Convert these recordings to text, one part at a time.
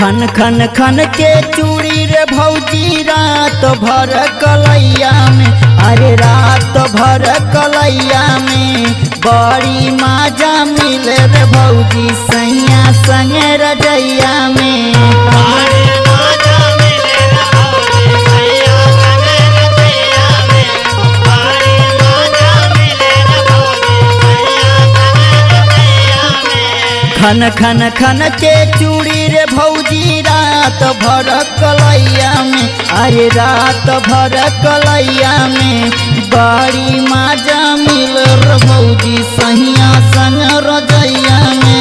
खन खन खन के चूड़ी रे भौजी रात भर कलैया में, अरे रात भर कलैया में बड़ी मजा मिले रे भौजी सैया संग रजैया में। खन खन खन के चूड़ी रे भौजी रात भर कलैया में, अरे रात भर कलैया में बड़ी मजा मिल रे भौजी सैया संग रजैया में।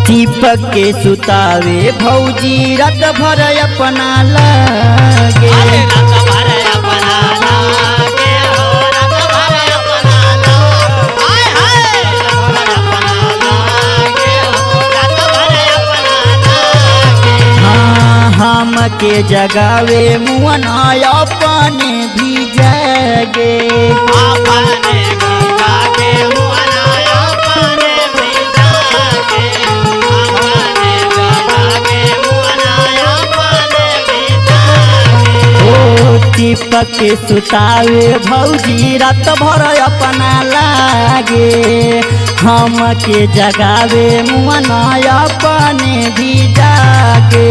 चिपक के सुतावे भौजी रात भर अपना लागे, रात भर अपना लागे हो, रात भर अपना लागे, हाय हाय रात भर अपना लागे हो, रात भर अपना लागे। हाँ हम के जगावे मुअना अपने भी जागे, अपने भी जागे मुअना अपने भी जागे, चिपक के सुतावे भौजी रात भर अपना लागे, हम के जगावे मुअना अपने भी जागे।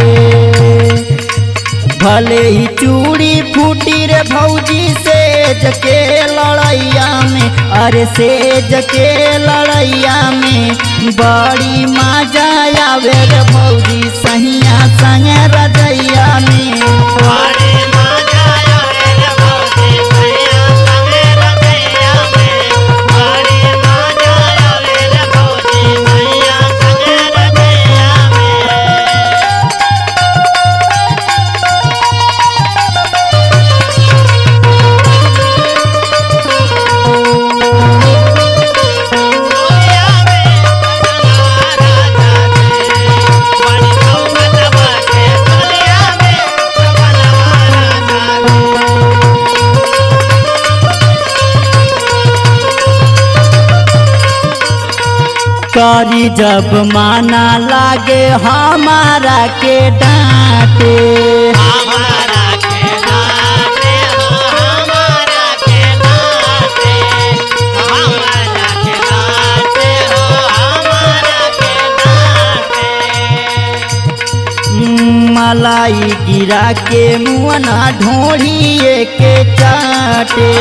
भले ही चूड़ी फूटी रे भौजी सेज के लड़ैया में, अरे सेज के लड़ैया में बड़ी मजा आवे रे भौजी सैया संग रजैया में। करी जब माना लागे हमारा के डांटे, हमारा के डांटे हो, हमारा के डांटे, हमारा के डांटे हो, हमारा के डांटे। मलाई गिरा के मुअना ढोढ़िए के चाटे,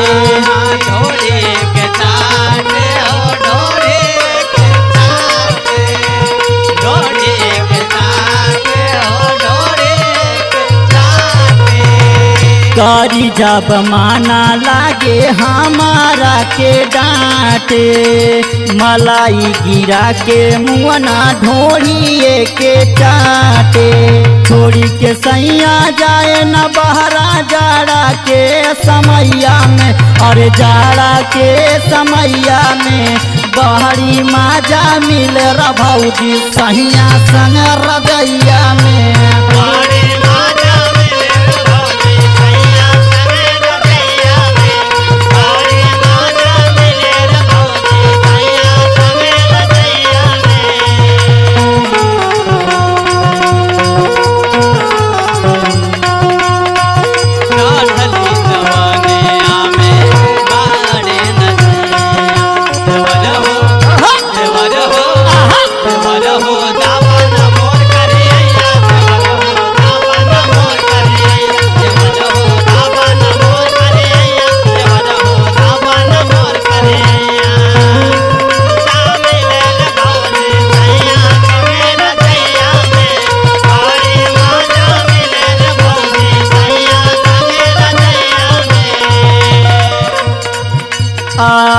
ढोढ़ी के चाटे हो, ढोढ़ी करी जब माना लागे हमारा के डांटे, मलाई गिरा के मुअना ढोढ़िए के चाटे। छोड़ी के सैया जाए न बहरा जाड़ा के समैया में, अरे जाड़ा के समैया में बहरी मजा मिल रे भौजी सैया संग रजैया में। हो दावन मोर करे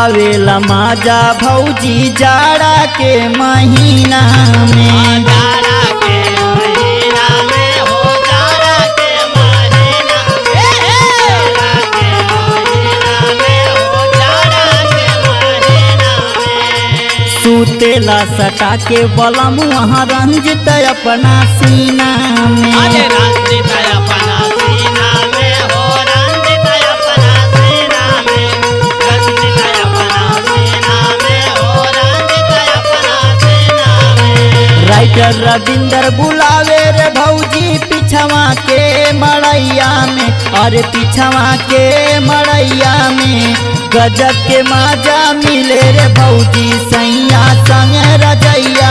आवेला माजा भौजी जाड़ा के महीना में। जाड़ा के महीना में हो जाड़ा के महीना जाड़ा के महीना में हो जाड़ा के महीना में सुतेला सटा के बलम वहाँ रंजित अपना सीना में। अरे रंजित अपना सीना में हो रंजित अपना सीना में रंजित अपना सीना में हो रंजित अपना सीना में। राइटर रविंदर बुलावे रे भौजी पिछवा के मड़ैया में। अरे पिछवा के मड़ैया में गजब के माजा मिले रे भौजी सैया संग रजैया